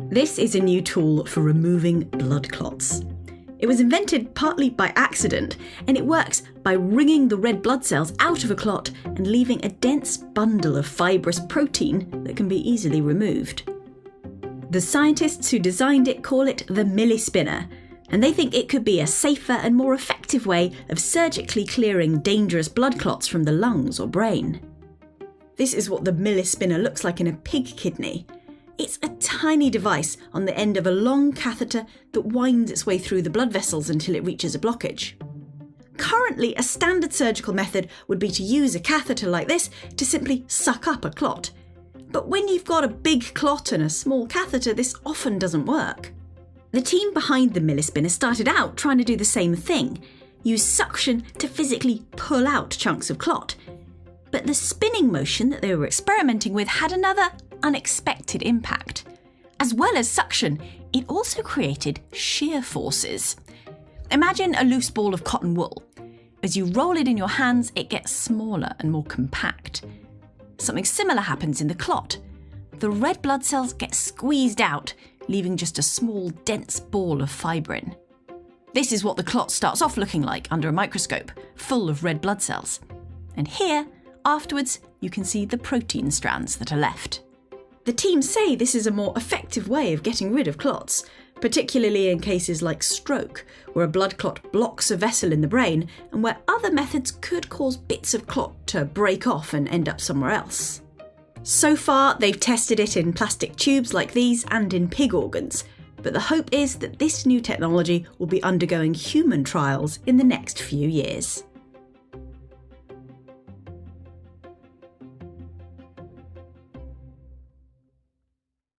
This is a new tool for removing blood clots. It was invented partly by accident, and it works by wringing the red blood cells out of a clot and leaving a dense bundle of fibrous protein that can be easily removed. The scientists who designed it call it the millispinner, and they think it could be a safer and more effective way of surgically clearing dangerous blood clots from the lungs or brain. This is what the millispinner looks like in a pig kidney. It's a tiny device on the end of a long catheter that winds its way through the blood vessels until it reaches a blockage. Currently, a standard surgical method would be to use a catheter like this to simply suck up a clot. But when you've got a big clot and a small catheter, this often doesn't work. The team behind the millispinner started out trying to do the same thing, use suction to physically pull out chunks of clot. But the spinning motion that they were experimenting with had another unexpected impact. As well as suction, it also created shear forces. Imagine a loose ball of cotton wool. As you roll it in your hands, it gets smaller and more compact. Something similar happens in the clot. The red blood cells get squeezed out, leaving just a small, dense ball of fibrin. This is what the clot starts off looking like under a microscope, full of red blood cells. And here, afterwards, you can see the protein strands that are left. The team say this is a more effective way of getting rid of clots, particularly in cases like stroke, where a blood clot blocks a vessel in the brain and where other methods could cause bits of clot to break off and end up somewhere else. So far, they've tested it in plastic tubes like these and in pig organs, but the hope is that this new technology will be undergoing human trials in the next few years.